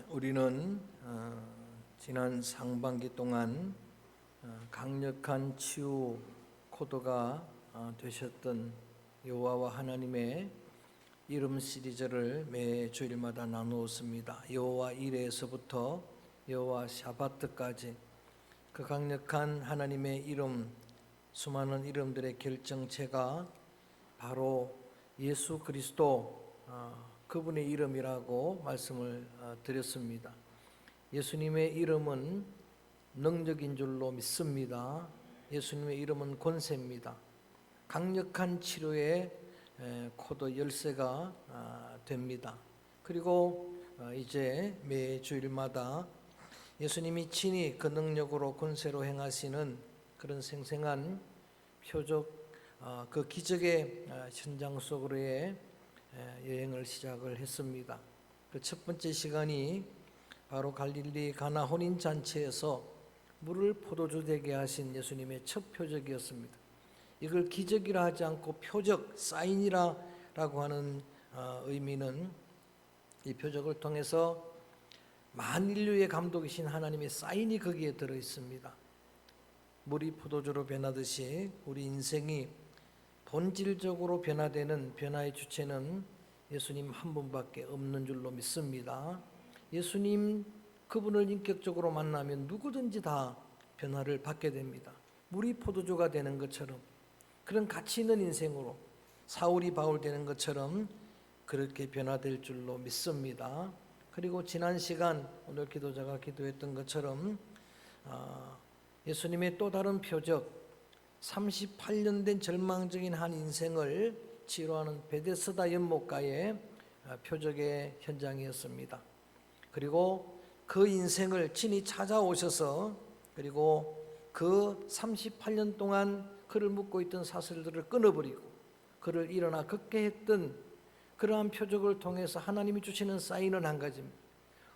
우리는 지난 상반기 동안 강력한 치유 코드가 되셨던 여호와와 하나님의 이름 시리즈를 매 주일마다 나누었습니다. 여호와 이레에서부터 여호와 샤바트까지 그 강력한 하나님의 이름, 수많은 이름들의 결정체가 바로 예수 그리스도 그분의 이름이라고 말씀을 드렸습니다. 예수님의 이름은 능력인 줄로 믿습니다. 예수님의 이름은 권세입니다. 강력한 치료의 코드 열쇠가 됩니다. 그리고 이제 매 주일마다 예수님이 친히 그 능력으로 권세로 행하시는 그런 생생한 표적, 그 기적의 현장 속으로의 여행을 시작을 했습니다. 그 첫 번째 시간이 바로 갈릴리 가나 혼인잔치에서 물을 포도주 되게 하신 예수님의 첫 표적이었습니다. 이걸 기적이라 하지 않고 표적, 사인이라고 하는 의미는 이 표적을 통해서 만인류의 감독이신 하나님의 사인이 거기에 들어 있습니다. 물이 포도주로 변하듯이 우리 인생이 본질적으로 변화되는 변화의 주체는 예수님 한 분밖에 없는 줄로 믿습니다. 예수님 그분을 인격적으로 만나면 누구든지 다 변화를 받게 됩니다. 물이 포도주가 되는 것처럼 그런 가치 있는 인생으로 사울이 바울 되는 것처럼 그렇게 변화될 줄로 믿습니다. 그리고 지난 시간 오늘 기도자가 기도했던 것처럼 예수님의 또 다른 표적, 38년 된 절망적인 한 인생을 치료하는 베데스다 연못가의 표적의 현장이었습니다. 그리고 그 인생을 친히 찾아오셔서 그리고 그 38년 동안 그를 묶고 있던 사슬들을 끊어버리고 그를 일어나 걷게 했던 그러한 표적을 통해서 하나님이 주시는 사인은 한 가지입니다.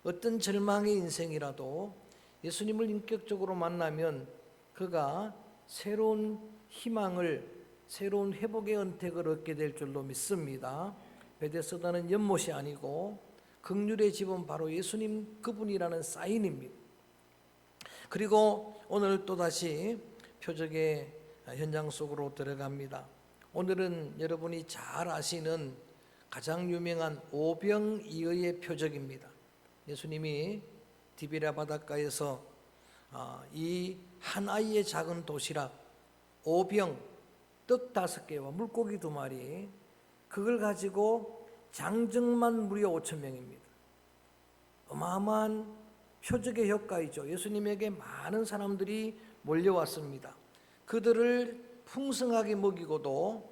어떤 절망의 인생이라도 예수님을 인격적으로 만나면 그가 새로운 희망을, 새로운 회복의 은택을 얻게 될 줄로 믿습니다. 베데스다는 연못이 아니고 긍휼의 집은 바로 예수님 그분이라는 사인입니다. 그리고 오늘 또다시 표적의 현장 속으로 들어갑니다. 오늘은 여러분이 잘 아시는 가장 유명한 오병이어의 표적입니다. 예수님이 디비랴 바닷가에서 이 한 아이의 작은 도시락 오병, 떡 5개와 물고기 2마리, 그걸 가지고 장정만 무려 5,000명입니다. 어마어마한 표적의 효과이죠. 예수님에게 많은 사람들이 몰려왔습니다. 그들을 풍성하게 먹이고도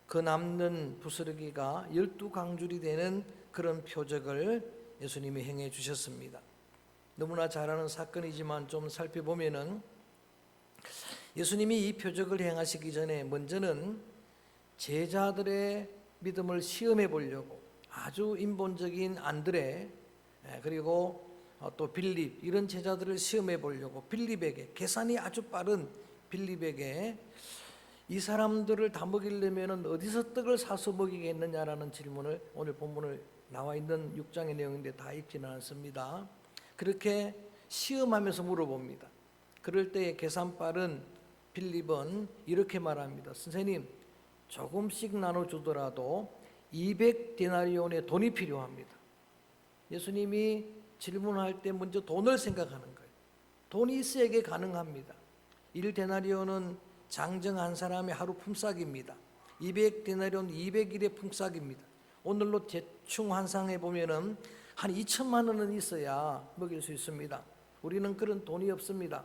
그 남는 부스러기가 12강줄이 되는 그런 표적을 예수님이 행해 주셨습니다. 너무나 잘 아는 사건이지만 좀 살펴보면은 예수님이 이 표적을 행하시기 전에 먼저는 제자들의 믿음을 시험해 보려고 아주 인본적인 안드레 그리고 또 빌립 이런 제자들을 시험해 보려고 빌립에게, 계산이 아주 빠른 빌립에게 이 사람들을 다 먹이려면 어디서 떡을 사서 먹이겠느냐라는 질문을 오늘 본문을 나와 있는 6장의 내용인데 다 읽지는 않습니다. 그렇게 시험하면서 물어봅니다. 그럴 때 계산 빠른 빌립은 이렇게 말합니다. 선생님, 조금씩 나눠주더라도 200데나리온의 돈이 필요합니다. 예수님이 질문할 때 먼저 돈을 생각하는 거예요. 돈이 있어야게 가능합니다. 1데나리온은 장정 한 사람의 하루 품삯입니다. 200데나리온 200일의 품삯입니다. 오늘로 대충 환상해 보면은 한 2천만 원은 있어야 먹일 수 있습니다. 우리는 그런 돈이 없습니다.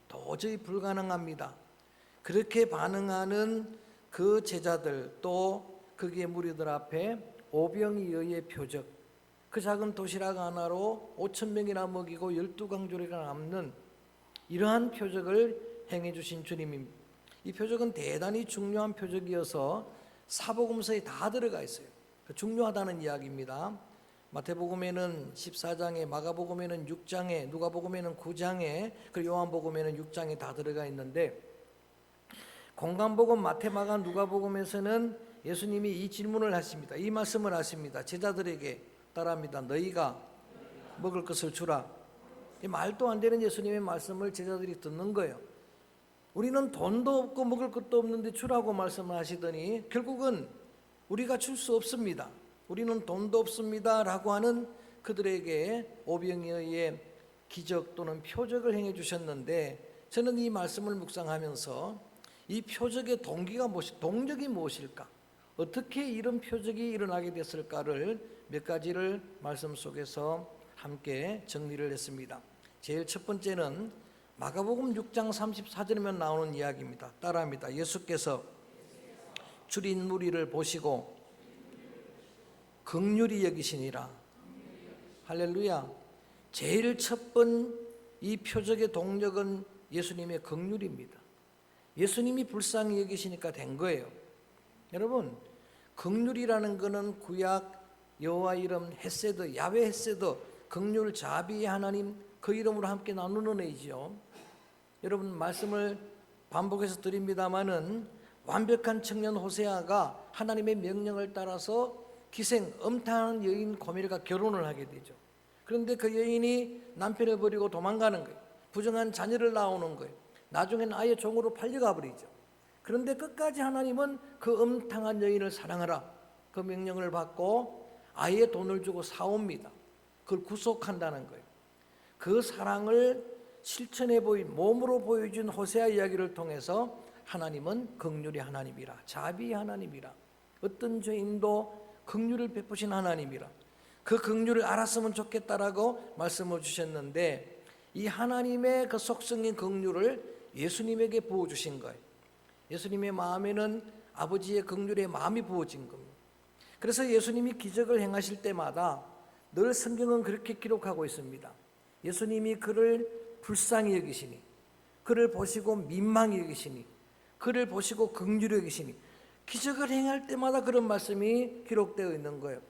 도저히 불가능합니다. 그렇게 반응하는 그 제자들 또 거기에 무리들 앞에 오병이어의 표적, 그 작은 도시락 하나로 5,000명이나 먹이고 12강조리가 남는 이러한 표적을 행해 주신 주님입니다. 이 표적은 대단히 중요한 표적이어서 사복음서에 다 들어가 있어요. 중요하다는 이야기입니다. 마태복음에는 14장에, 마가복음에는 6장에, 누가복음에는 9장에, 그리고 요한복음에는 6장에 다 들어가 있는데 공관복음, 마태, 마가, 누가복음에서는 예수님이 이 질문을 하십니다. 이 말씀을 하십니다. 제자들에게 따라합니다. 너희가 먹을 것을 주라. 이 말도 안 되는 예수님의 말씀을 제자들이 듣는 거예요. 우리는 돈도 없고 먹을 것도 없는데 주라고 말씀을 하시더니 결국은 우리가 줄 수 없습니다. 우리는 돈도 없습니다 라고 하는 그들에게 오병이어의 기적 또는 표적을 행해 주셨는데, 저는 이 말씀을 묵상하면서 이 표적의 동력이 무엇일까? 어떻게 이런 표적이 일어나게 됐을까를 몇 가지를 말씀 속에서 함께 정리를 했습니다. 제일 첫 번째는 마가복음 6장 34절이면 나오는 이야기입니다. 따라합니다. 예수께서 줄인 무리를 보시고 긍휼히 여기시니라. 할렐루야. 제일 첫 번 이 표적의 동력은 예수님의 긍휼입니다. 예수님이 불쌍히 여기시니까 된 거예요. 여러분, 긍휼이라는 것은 구약 여호와 이름 헤세드, 야훼 헤세드, 긍휼 자비의 하나님, 그 이름으로 함께 나누는 애이죠. 여러분, 말씀을 반복해서 드립니다마는 완벽한 청년 호세아가 하나님의 명령을 따라서 기생 음탕한 여인 고멜과 결혼을 하게 되죠. 그런데 그 여인이 남편을 버리고 도망가는 거예요. 부정한 자녀를 낳아오는 거예요. 나중에는 아예 종으로 팔려가 버리죠. 그런데 끝까지 하나님은 그 음탕한 여인을 사랑하라, 그 명령을 받고 아예 돈을 주고 사옵니다. 그걸 구속한다는 거예요. 그 사랑을 실천해 보인, 몸으로 보여준 호세아 이야기를 통해서 하나님은 긍휼의 하나님이라, 자비의 하나님이라, 어떤 죄인도 긍휼을 베푸신 하나님이라, 그 긍휼을 알았으면 좋겠다라고 말씀을 주셨는데, 이 하나님의 그 속성인 긍휼을 예수님에게 부어주신 거예요. 예수님의 마음에는 아버지의 긍휼의 마음이 부어진 겁니다. 그래서 예수님이 기적을 행하실 때마다 늘 성경은 그렇게 기록하고 있습니다. 예수님이 그를 불쌍히 여기시니, 그를 보시고 민망히 여기시니, 그를 보시고 긍휼히 여기시니, 기적을 행할 때마다 그런 말씀이 기록되어 있는 거예요.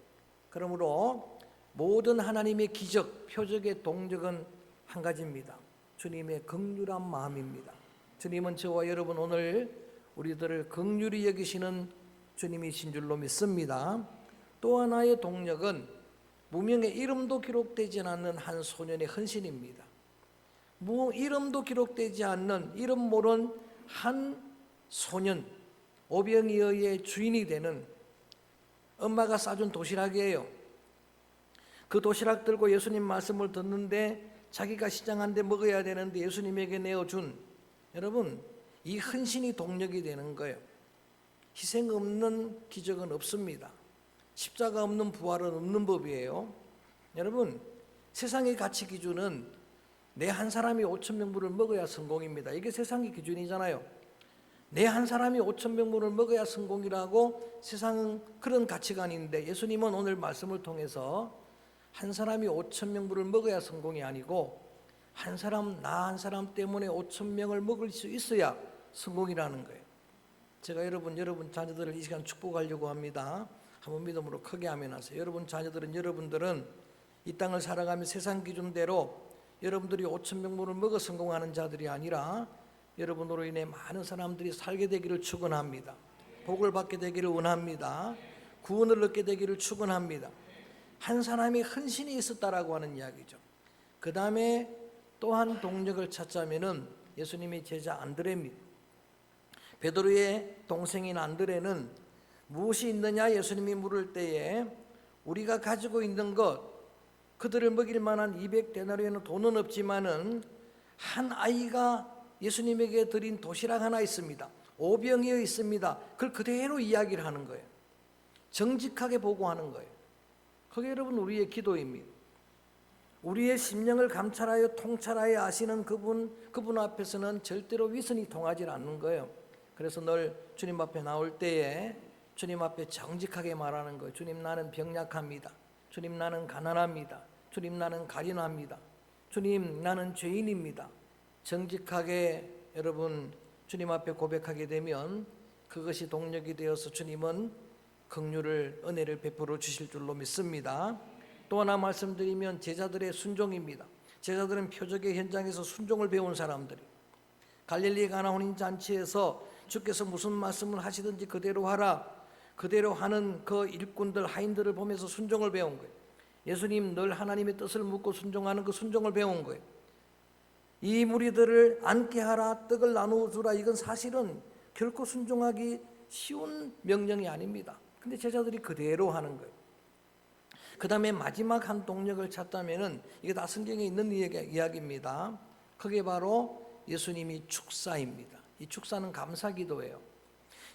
그러므로 모든 하나님의 기적, 표적의 동력은 한 가지입니다. 주님의 긍휼한 마음입니다. 주님은 저와 여러분 오늘 우리들을 긍휼히 여기시는 주님이신 줄로 믿습니다. 또 하나의 동력은 무명의 이름도 기록되지 않는 한 소년의 헌신입니다. 이름도 기록되지 않는, 이름 모른 한 소년, 오병이어의 주인이 되는, 엄마가 싸준 도시락이에요. 그 도시락 들고 예수님 말씀을 듣는데 자기가 시장한데 먹어야 되는데 예수님에게 내어준, 여러분, 이 헌신이 동력이 되는 거예요. 희생 없는 기적은 없습니다. 십자가 없는 부활은 없는 법이에요. 여러분, 세상의 가치 기준은 내 한 사람이 5,000명분을 먹어야 성공입니다. 이게 세상의 기준이잖아요. 내 한 사람이 5,000명분을 먹어야 성공이라고 세상은 그런 가치관인데, 예수님은 오늘 말씀을 통해서 한 사람이 5,000명분을 먹어야 성공이 아니고 한 사람, 나 한 사람 때문에 5,000명을 먹을 수 있어야 성공이라는 거예요. 제가 여러분 자녀들을 이 시간 축복하려고 합니다. 한번 믿음으로 크게 아멘 하세요. 여러분들은 이 땅을 살아가며 세상 기준대로 여러분들이 5,000명분을 먹어 성공하는 자들이 아니라 여러분으로 인해 많은 사람들이 살게 되기를 축원합니다. 복을 받게 되기를 원합니다. 구원을 얻게 되기를 축원합니다. 한 사람의 헌신이 있었다라고 하는 이야기죠. 그 다음에 또 한 동력을 찾자면은 예수님의 제자 안드레입니다. 베드로의 동생인 안드레는 무엇이 있느냐 예수님이 물을 때에 우리가 가지고 있는 것, 그들을 먹일 만한 200데나리온의 돈은 없지만은 한 아이가 예수님에게 드린 도시락 하나 있습니다. 오병이어 있습니다. 그걸 그대로 이야기를 하는 거예요. 정직하게 보고하는 거예요. 그게 여러분 우리의 기도입니다. 우리의 심령을 감찰하여 통찰하여 아시는 그분 앞에서는 절대로 위선이 통하지 않는 거예요. 그래서 늘 주님 앞에 나올 때에 주님 앞에 정직하게 말하는 거예요. 주님, 나는 병약합니다. 주님, 나는 가난합니다. 주님, 나는 가련합니다. 주님, 나는 죄인입니다. 정직하게 여러분 주님 앞에 고백하게 되면 그것이 동력이 되어서 주님은 긍휼을, 은혜를 베풀어 주실 줄로 믿습니다. 또 하나 말씀드리면 제자들의 순종입니다. 제자들은 표적의 현장에서 순종을 배운 사람들이, 갈릴리 가나 혼인 잔치에서 주께서 무슨 말씀을 하시든지 그대로 하라, 그대로 하는 그 일꾼들, 하인들을 보면서 순종을 배운 거예요. 예수님 늘 하나님의 뜻을 묻고 순종하는 그 순종을 배운 거예요. 이 무리들을 앉게 하라, 떡을 나누어 주라. 이건 사실은 결코 순종하기 쉬운 명령이 아닙니다. 근데 제자들이 그대로 하는 거예요. 그 다음에 마지막 한 동력을 찾다면은 이게 다 성경에 있는 이야기입니다. 그게 바로 예수님이 축사입니다. 이 축사는 감사기도예요.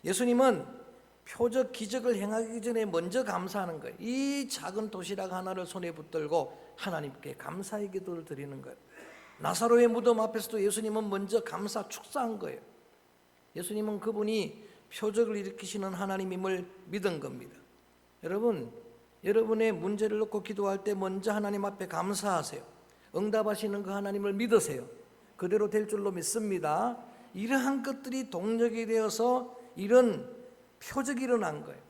예수님은 표적 기적을 행하기 전에 먼저 감사하는 거예요. 이 작은 도시락 하나를 손에 붙들고 하나님께 감사의 기도를 드리는 거예요. 나사로의 무덤 앞에서도 예수님은 먼저 감사 축사한 거예요. 예수님은 그분이 표적을 일으키시는 하나님임을 믿은 겁니다. 여러분, 여러분의 문제를 놓고 기도할 때 먼저 하나님 앞에 감사하세요. 응답하시는 그 하나님을 믿으세요. 그대로 될 줄로 믿습니다. 이러한 것들이 동력이 되어서 이런 표적이 일어난 거예요.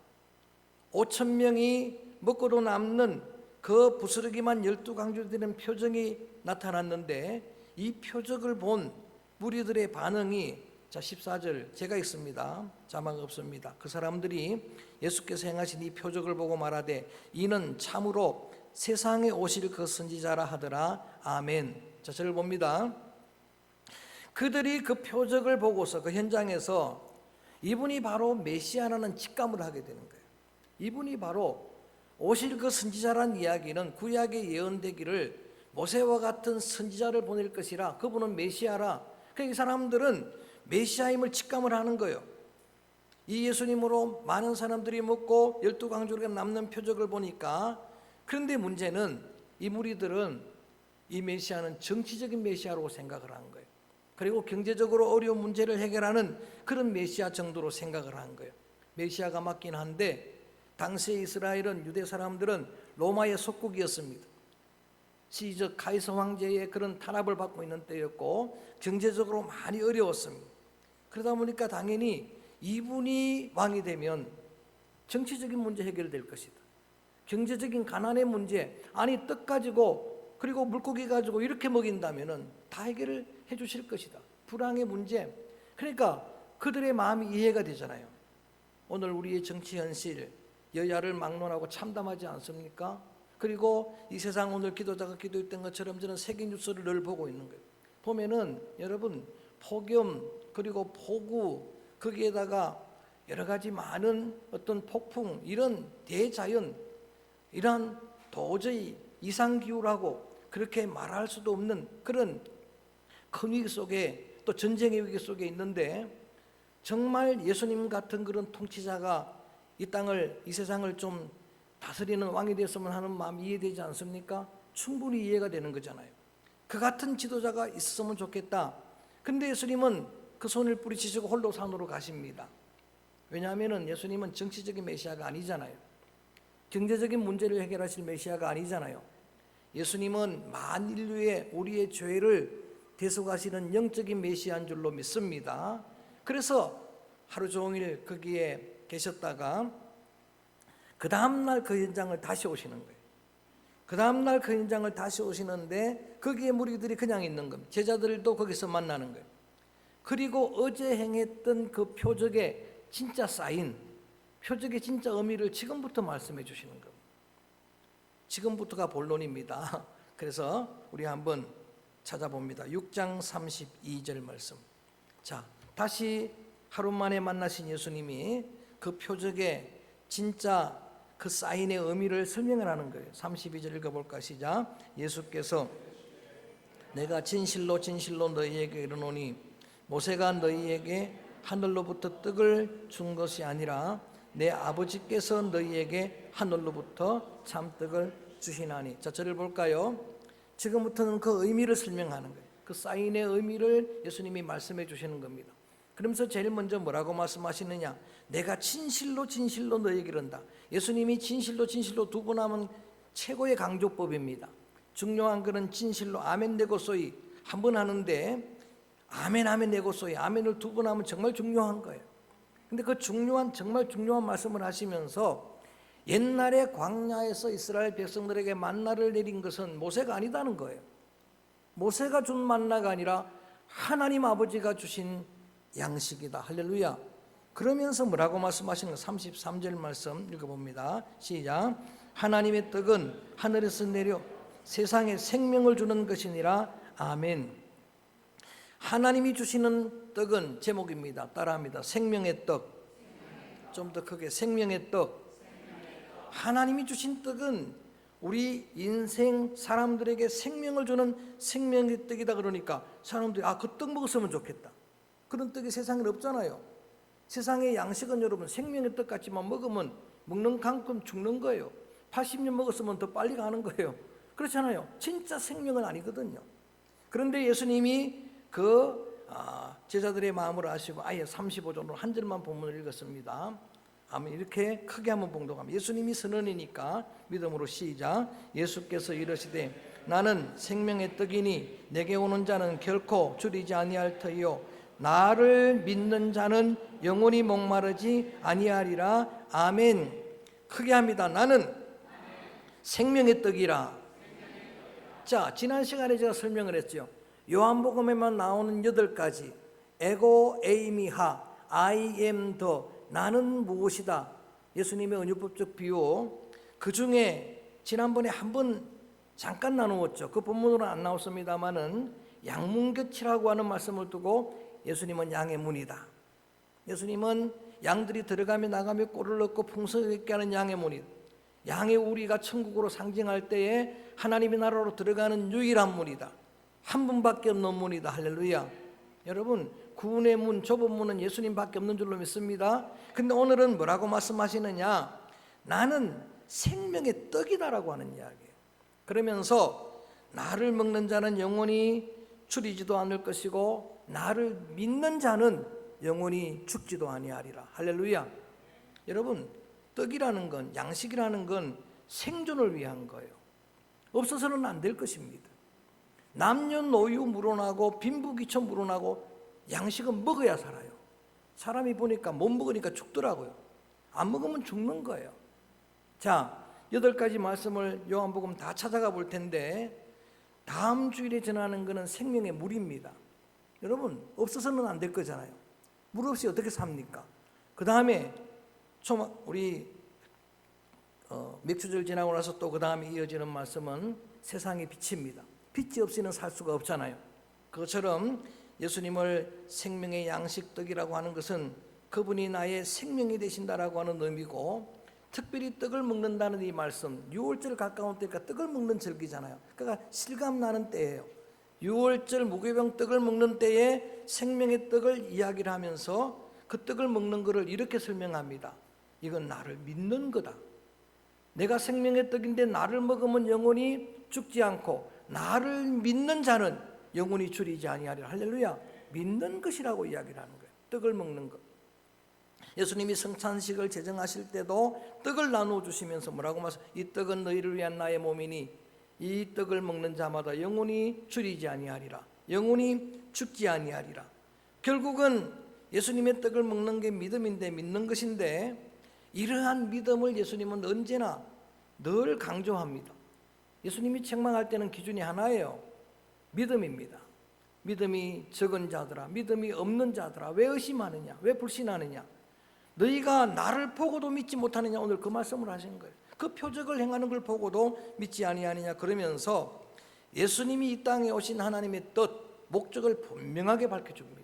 5천 명이 먹고도 남는 그 부스러기만 12강조 되는 표적이 나타났는데 이 표적을 본 무리들의 반응이 자 14절 제가 읽습니다. 자막 없습니다. 그 사람들이 예수께서 행하신 이 표적을 보고 말하되 이는 참으로 세상에 오실 그 선지자라 하더라. 아멘. 자 저를 봅니다. 그들이 그 표적을 보고서 그 현장에서 이분이 바로 메시아라는 직감을 하게 되는 거예요. 이분이 바로 오실 그 선지자란 이야기는 구약에 예언되기를 모세와 같은 선지자를 보낼 것이라, 그분은 메시아라. 그러니까 이 사람들은 메시아임을 직감을 하는 거예요. 이 예수님으로 많은 사람들이 먹고 12강조가 남는 표적을 보니까, 그런데 문제는 이 무리들은 이 메시아는 정치적인 메시아로 생각을 한 거예요. 그리고 경제적으로 어려운 문제를 해결하는 그런 메시아 정도로 생각을 한 거예요. 메시아가 맞긴 한데 당시 이스라엘은, 유대 사람들은 로마의 속국이었습니다. 시저 카이서 황제의 그런 탄압을 받고 있는 때였고 경제적으로 많이 어려웠습니다. 그러다 보니까 당연히 이분이 왕이 되면 정치적인 문제 해결될 것이다. 경제적인 가난의 문제, 아니 떡 가지고 그리고 물고기 가지고 이렇게 먹인다면은 다 해결을 해 주실 것이다. 불황의 문제. 그러니까 그들의 마음이 이해가 되잖아요. 오늘 우리의 정치 현실, 여야를 막론하고 참담하지 않습니까? 그리고 이 세상 오늘 기도자가 기도했던 것처럼 저는 세계 뉴스를 늘 보고 있는 거예요. 보면은 여러분 폭염 그리고 폭우 거기에다가 여러 가지 많은 어떤 폭풍 이런 대자연 이런 도저히 이상기후라고 그렇게 말할 수도 없는 그런 큰 위기 속에 또 전쟁의 위기 속에 있는데 정말 예수님 같은 그런 통치자가 이 땅을 이 세상을 좀 다스리는 왕이 되었으면 하는 마음이 이해되지 않습니까? 충분히 이해가 되는 거잖아요. 그 같은 지도자가 있었으면 좋겠다. 근데 예수님은 그 손을 뿌리치시고 홀로 산으로 가십니다. 왜냐하면 예수님은 정치적인 메시아가 아니잖아요. 경제적인 문제를 해결하실 메시아가 아니잖아요. 예수님은 만인류의 우리의 죄를 대속하시는 영적인 메시아인 줄로 믿습니다. 그래서 하루 종일 거기에 계셨다가 그 다음날 그 현장을 다시 오시는 거예요. 그 다음날 그 현장을 다시 오시는데 거기에 무리들이 그냥 있는 겁니다. 제자들도 거기서 만나는 거예요. 그리고 어제 행했던 그 표적의 진짜 사인, 표적의 진짜 의미를 지금부터 말씀해 주시는 겁니다. 지금부터가 본론입니다. 그래서 우리 한번 찾아봅니다. 6장 32절 말씀. 자, 다시 하루 만에 만나신 예수님이 그 표적의 진짜 그 사인의 의미를 설명을 하는 거예요. 32절 읽어볼까? 시작. 예수께서 내가 진실로 진실로 너희에게 이르노니 모세가 너희에게 하늘로부터 떡을 준 것이 아니라 내 아버지께서 너희에게 하늘로부터 참떡을 주시나니. 자, 저를 볼까요? 지금부터는 그 의미를 설명하는 거예요. 그 사인의 의미를 예수님이 말씀해 주시는 겁니다. 그러면서 제일 먼저 뭐라고 말씀하시느냐? 내가 진실로 진실로 너희에게 이른다. 예수님이 진실로 진실로 두 번 하면 최고의 강조법입니다. 중요한 것은 진실로 아멘 네고소이 한 번 하는데 아멘 아멘 네고소이 아멘을 두 번 하면 정말 중요한 거예요. 근데 그 중요한 정말 중요한 말씀을 하시면서 옛날에 광야에서 이스라엘 백성들에게 만나를 내린 것은 모세가 아니다는 거예요. 모세가 준 만나가 아니라 하나님 아버지가 주신 양식이다. 할렐루야. 그러면서 뭐라고 말씀하시는 거? 33절 말씀 읽어봅니다. 시작. 하나님의 떡은 하늘에서 내려 세상에 생명을 주는 것이니라. 아멘. 하나님이 주시는 떡은 제목입니다. 따라합니다. 생명의 떡. 좀 더 크게, 생명의 떡. 하나님이 주신 떡은 우리 인생 사람들에게 생명을 주는 생명의 떡이다. 그러니까 사람들이 그 떡 먹었으면 좋겠다. 그런 떡이 세상에 없잖아요. 세상의 양식은 여러분 생명의 떡 같지만 먹는 만큼 죽는 거예요. 80년 먹었으면 더 빨리 가는 거예요. 그렇잖아요. 진짜 생명은 아니거든요. 그런데 예수님이 제자들의 마음을 아시고 아예 35절로 한 절만 본문을 읽었습니다. 아멘. 이렇게 크게 한번 봉독합니다. 예수님이 선언이니까 믿음으로 시작. 예수께서 이르시되 나는 생명의 떡이니 내게 오는 자는 결코 줄이지 아니할 터이요 나를 믿는 자는 영원히 목마르지 아니하리라. 아멘. 크게 합니다. 나는 생명의 떡이라. 자, 지난 시간에 제가 설명을 했죠. 요한복음에만 나오는 8가지 에고 에이미하 I am the 나는 무엇이다. 예수님의 은유법적 비유 그 중에 지난번에 한번 잠깐 나누었죠. 그 본문으로는 안 나왔습니다마는 양문교치라고 하는 말씀을 두고 예수님은 양의 문이다. 예수님은 양들이 들어가며 나가며 꼴을 넣고 풍성하게 하는 양의 문이다. 양의 우리가 천국으로 상징할 때에 하나님의 나라로 들어가는 유일한 문이다. 한 분밖에 없는 문이다. 할렐루야. 여러분 구원의 문, 좁은 문은 예수님밖에 없는 줄로 믿습니다. 근데 오늘은 뭐라고 말씀하시느냐, 나는 생명의 떡이다라고 하는 이야기예요. 그러면서 나를 먹는 자는 영원히 줄이지도 않을 것이고 나를 믿는 자는 영원히 죽지도 아니하리라. 할렐루야. 여러분 떡이라는 건, 양식이라는 건 생존을 위한 거예요. 없어서는 안 될 것입니다. 남녀노유 물어나고 빈부귀천 물어나고 양식은 먹어야 살아요. 사람이 보니까 못 먹으니까 죽더라고요. 안 먹으면 죽는 거예요. 자, 8가지 말씀을 요한복음 다 찾아가 볼 텐데 다음 주일에 전하는 것은 생명의 물입니다. 여러분 없어서는 안 될 거잖아요. 물 없이 어떻게 삽니까? 그 다음에 우리 몇 주절 지나고 나서 또 그 다음에 이어지는 말씀은 세상의 빛입니다. 빛이 없이는 살 수가 없잖아요. 그것처럼 예수님을 생명의 양식떡이라고 하는 것은 그분이 나의 생명이 되신다라고 하는 의미고, 특별히 떡을 먹는다는 이 말씀, 6월절 가까운 때니까 떡을 먹는 절기잖아요. 그러니까 실감나는 때예요. 6월절 무교병 떡을 먹는 때에 생명의 떡을 이야기를 하면서 그 떡을 먹는 것을 이렇게 설명합니다. 이건 나를 믿는 거다. 내가 생명의 떡인데 나를 먹으면 영원히 죽지 않고 나를 믿는 자는 영원히 줄이지 아니하리라. 할렐루야. 믿는 것이라고 이야기를 하는 거예요. 떡을 먹는 것. 예수님이 성찬식을 제정하실 때도 떡을 나누어 주시면서 뭐라고 말씀하세요? 이 떡은 너희를 위한 나의 몸이니 이 떡을 먹는 자마다 영원히 줄이지 아니하리라. 영원히 죽지 아니하리라. 결국은 예수님의 떡을 먹는 게 믿음인데, 믿는 것인데, 이러한 믿음을 예수님은 언제나 늘 강조합니다. 예수님이 책망할 때는 기준이 하나예요. 믿음입니다. 믿음이 적은 자들아, 믿음이 없는 자들아, 왜 의심하느냐, 왜 불신하느냐, 너희가 나를 보고도 믿지 못하느냐. 오늘 그 말씀을 하신 거예요. 그 표적을 행하는 걸 보고도 믿지 아니하느냐. 그러면서 예수님이 이 땅에 오신 하나님의 뜻, 목적을 분명하게 밝혀줍니다.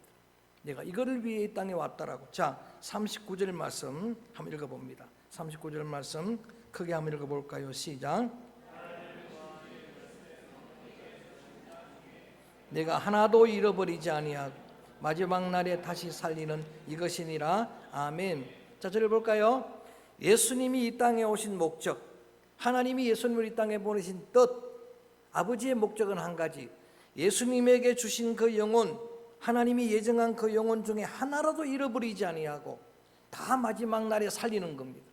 내가 이거를 위해 이 땅에 왔다라고. 자, 39절 말씀 한번 읽어봅니다. 39절 말씀 크게 한번 읽어볼까요? 시작. 내가 하나도 잃어버리지 아니하고 마지막 날에 다시 살리는 이것이니라. 아멘. 자, 저를 볼까요? 예수님이 이 땅에 오신 목적, 하나님이 예수님을 이 땅에 보내신 뜻, 아버지의 목적은 한 가지. 예수님에게 주신 그 영혼, 하나님이 예정한 그 영혼 중에 하나라도 잃어버리지 아니하고 다 마지막 날에 살리는 겁니다.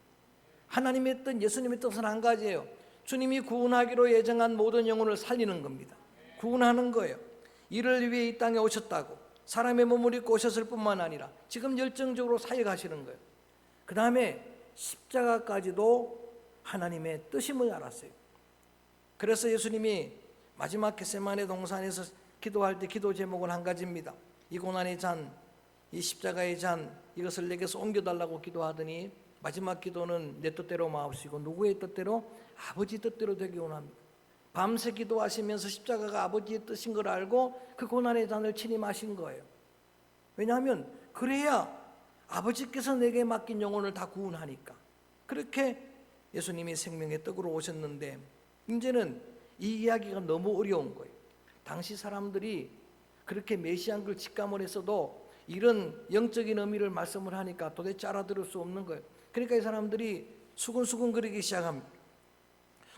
하나님의 뜻, 예수님의 뜻은 한 가지예요. 주님이 구원하기로 예정한 모든 영혼을 살리는 겁니다. 구원하는 거예요. 이를 위해 이 땅에 오셨다고, 사람의 몸을 입고 오셨을 뿐만 아니라 지금 열정적으로 사역하시는 거예요. 그 다음에 십자가까지도 하나님의 뜻임을 알았어요. 그래서 예수님이 마지막 겟세마네 동산에서 기도할 때 기도 제목은 한 가지입니다. 이 고난의 잔, 이 십자가의 잔, 이것을 내게서 옮겨달라고 기도하더니 마지막 기도는 내 뜻대로 마옵시고 누구의 뜻대로? 아버지 뜻대로 되기 원합니다. 밤새 기도하시면서 십자가가 아버지의 뜻인 걸 알고 그 고난의 잔을 친히 마신 거예요. 왜냐하면 그래야 아버지께서 내게 맡긴 영혼을 다 구원하니까. 그렇게 예수님이 생명의 떡으로 오셨는데 이제는 이 이야기가 너무 어려운 거예요. 당시 사람들이 그렇게 메시아인 걸 직감을 했어도 이런 영적인 의미를 말씀을 하니까 도대체 알아들을 수 없는 거예요. 그러니까 이 사람들이 수근수근 거리기 시작합니다.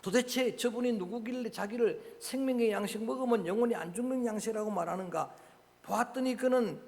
도대체 저분이 누구길래 자기를 생명의 양식 먹으면 영원히 안 죽는 양식이라고 말하는가? 보았더니 그는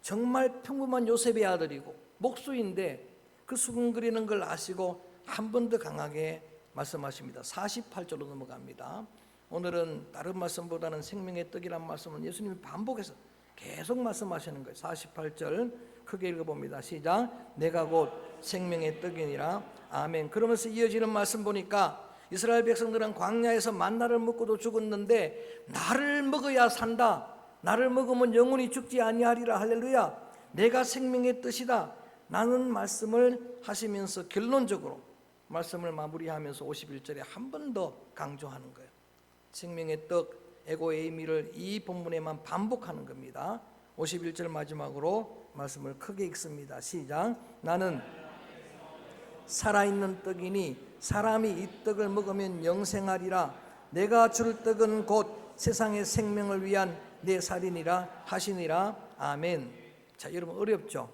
정말 평범한 요셉의 아들이고 목수인데 그 수근거리는 걸 아시고 한 번 더 강하게 말씀하십니다. 48절로 넘어갑니다. 오늘은 다른 말씀보다는 생명의 떡이란 말씀은 예수님이 반복해서 계속 말씀하시는 거예요. 48절 크게 읽어봅니다. 시작. 내가 곧 생명의 떡이니라. 아멘. 그러면서 이어지는 말씀 보니까 이스라엘 백성들은 광야에서 만나를 먹고도 죽었는데 나를 먹어야 산다. 나를 먹으면 영원히 죽지 아니하리라. 할렐루야. 내가 생명의 뜻이다. 나는 말씀을 하시면서 결론적으로 말씀을 마무리하면서 51절에 한 번 더 강조하는 거예요. 생명의 떡, 에고에이미를 이 본문에만 반복하는 겁니다. 51절 마지막으로 말씀을 크게 읽습니다. 시작. 나는 살아있는 떡이니 사람이 이 떡을 먹으면 영생하리라. 내가 줄 떡은 곧 세상의 생명을 위한 내 살이니라 하시니라. 아멘. 자, 여러분 어렵죠?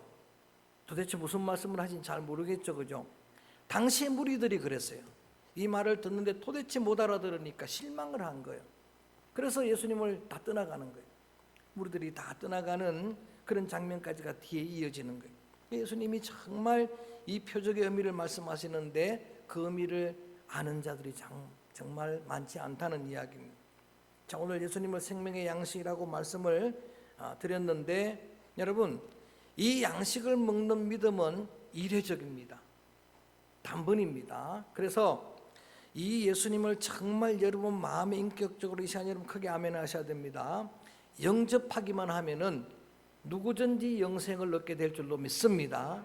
도대체 무슨 말씀을 하신지 잘 모르겠죠, 그죠? 당시의 무리들이 그랬어요. 이 말을 듣는데 도대체 못 알아들으니까 실망을 한 거예요. 그래서 예수님을 다 떠나가는 거예요. 무리들이 다 떠나가는 그런 장면까지가 뒤에 이어지는 거예요. 예수님이 정말 이 표적의 의미를 말씀하시는데 그 의미를 아는 자들이 정말 많지 않다는 이야기입니다. 자, 오늘 예수님을 생명의 양식이라고 말씀을 드렸는데 여러분, 이 양식을 먹는 믿음은 이례적입니다. 단번입니다. 그래서 이 예수님을 정말 여러분 마음에 인격적으로 이 시간 여러분 크게 아멘 하셔야 됩니다. 영접하기만 하면은 누구든지 영생을 얻게 될 줄로 믿습니다.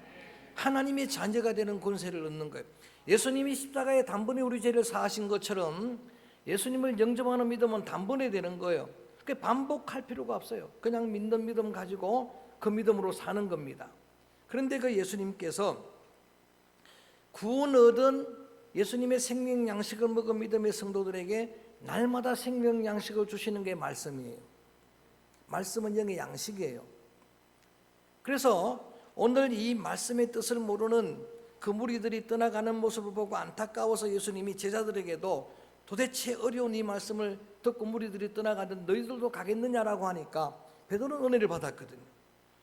하나님의 자녀가 되는 권세를 얻는 거예요. 예수님이 십자가에 단번에 우리 죄를 사하신 것처럼 예수님을 영접하는 믿음은 단번에 되는 거예요. 반복할 필요가 없어요. 그냥 믿는 믿음 가지고 그 믿음으로 사는 겁니다. 그런데 그 예수님께서 구원 얻은 예수님의 생명 양식을 먹은 믿음의 성도들에게 날마다 생명 양식을 주시는 게 말씀이에요. 말씀은 영의 양식이에요. 그래서 오늘 이 말씀의 뜻을 모르는 그 무리들이 떠나가는 모습을 보고 안타까워서 예수님이 제자들에게도 도대체 어려운 이 말씀을 듣고 무리들이 떠나가는데 너희들도 가겠느냐라고 하니까 베드로는 은혜를 받았거든요.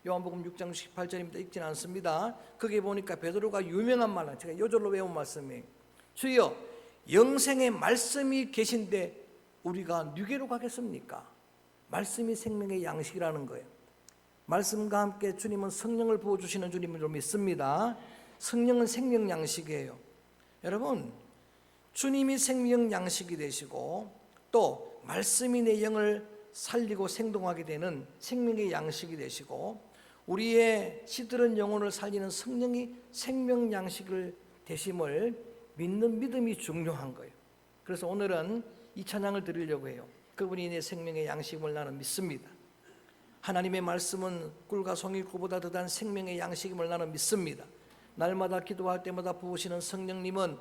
요한복음 6장 18절입니다. 읽지는 않습니다. 거기에 보니까 베드로가 유명한 말은 제가 요절로 외운 말씀이에요. 주여 영생의 말씀이 계신데 우리가 누게로 가겠습니까? 말씀이 생명의 양식이라는 거예요. 말씀과 함께 주님은 성령을 부어주시는 주님을 믿습니다. 성령은 생명 양식이에요. 여러분, 주님이 생명 양식이 되시고 또 말씀이 내 영을 살리고 생동하게 되는 생명의 양식이 되시고 우리의 시들은 영혼을 살리는 성령이 생명 양식을 되심을 믿는 믿음이 중요한 거예요. 그래서 오늘은 이 찬양을 드리려고 해요. 그분이 내 생명의 양식임을 나는 믿습니다. 하나님의 말씀은 꿀과 송이꿀보다 더한 생명의 양식임을 나는 믿습니다. 날마다 기도할 때마다 부으시는 성령님은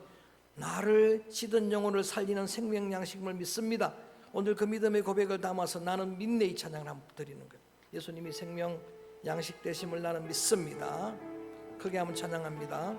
나를 시든 영혼을 살리는 생명 양식임을 믿습니다. 오늘 그 믿음의 고백을 담아서 나는 믿네 이 찬양을 한번 드리는 거예요. 예수님이 생명 양식 되심을 나는 믿습니다. 크게 한번 찬양합니다.